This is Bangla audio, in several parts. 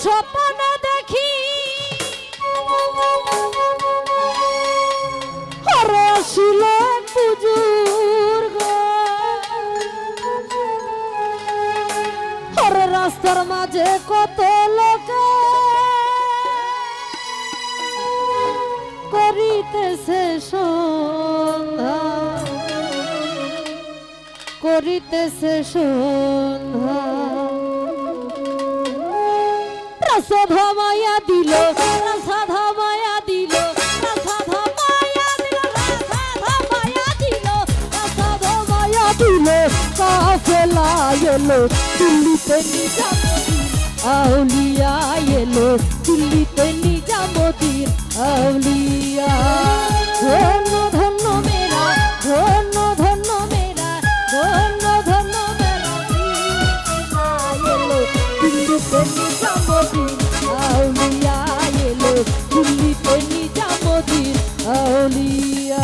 স্বপ্ন দেখি হরে আসিল বুজুর্গ হরে রাস্তার মাঝে কত লোক করিতেছে সন্ধ্যা করিতেছে সন্ধ্যা রাধা মায়া দিল রাধা মায়া দিল রাধা মায়া দিল রাধা মায়া দিল রাধা মায়া দিল কাফেলা এলো দিল্লিতে নিজামুদ্দিন আউলিয়া এলো দিল্লিতে নিজামুদ্দিন আউলিয়া ধন্য ধন্য মেরা ধন্য ধন্য মেরা ধন্য ধন্য মেরা এলো দিল্লিতে নিজামুদ্দিন আউলিয়া এলো দিল্লিতে নিজামুদ্দিন আউলিয়া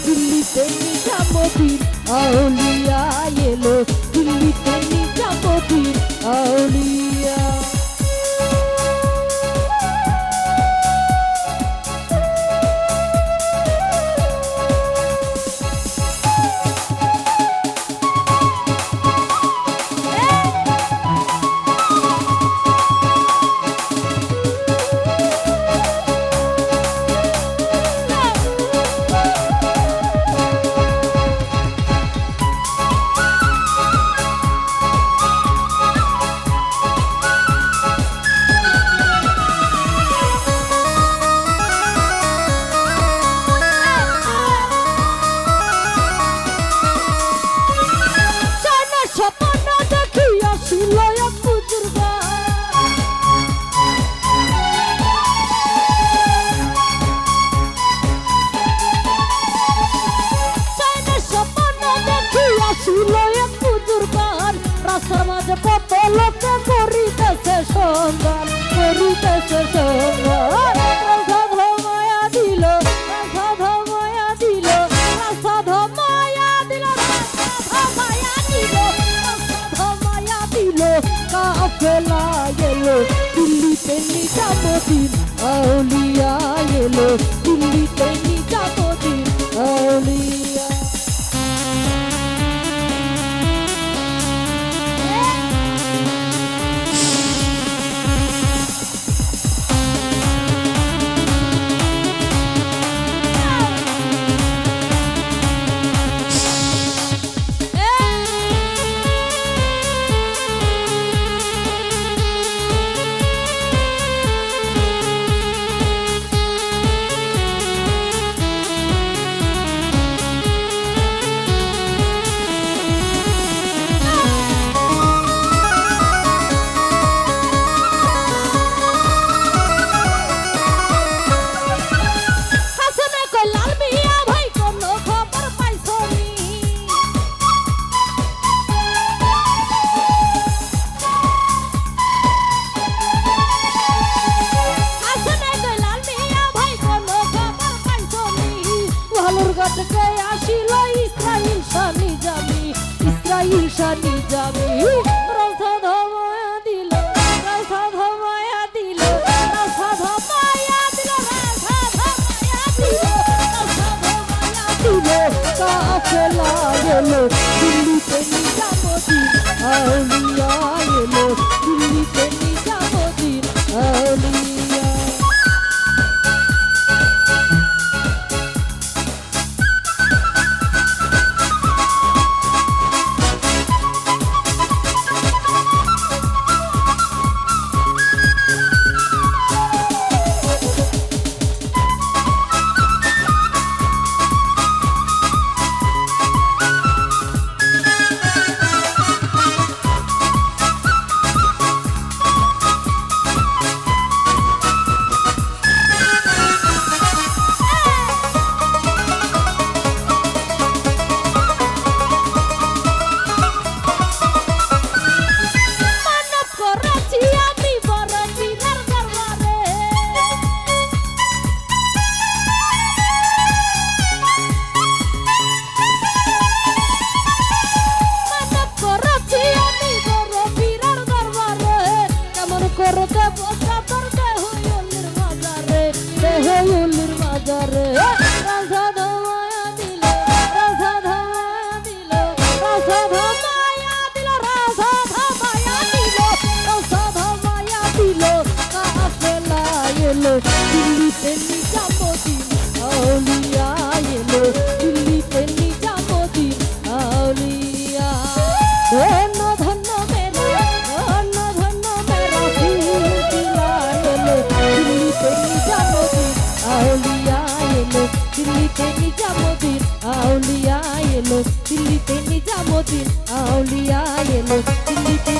দিল্লিতে নিজামুদ্দিন আউলিয়া এলো দিল্লিতে নিজামুদ্দিন আউলিয়া সমাজে কত লোক করিতেছে সন্ধান করিতেছে সন্ধান রাধা মায়া দিল রাধা মায়া দিল রাধা মায়া দিল রাধা মায়া দিল রাধা মায়া দিল কাফেলা এলো দিল্লিতে নিজামুদ্দিন আউলিয়া এলো দিল্লিতে নিজামুদ্দিন আউলিয়া শানি যাবে রাধা মায়া দিল রাধা মায়া দিল রাধা মায়া দিল রাধা মায়া দিল রাধা মায়া দিল কাফেলা কাফেলা এলো দিল্লিতে নিজামুদ্দিন আউলিয়া এলো দিল্লিতে নিজামুদ্দিন আউলিয়া করতে বসা তোর দেহুলির মাজারে দেহুলির মাজারে রাজা ধমায়া দিল রাজা ধমায়া দিল রাজা ধমায়া দিল রাজা ধমায়া দিল রাজা ধমায়া দিল কাফেলা এলো দিল্লিতে নিজামুদ্দিন আউলিয়া এলো দিল্লিতে নিজামুদ্দিন আউলিয়া ধন্য ধন্য দিল্লিতে নিজামুদ্দিন আউলিয়া এলো দিল্লিতে নিজামুদ্দিন আউলিয়া এলো দিল্লিতে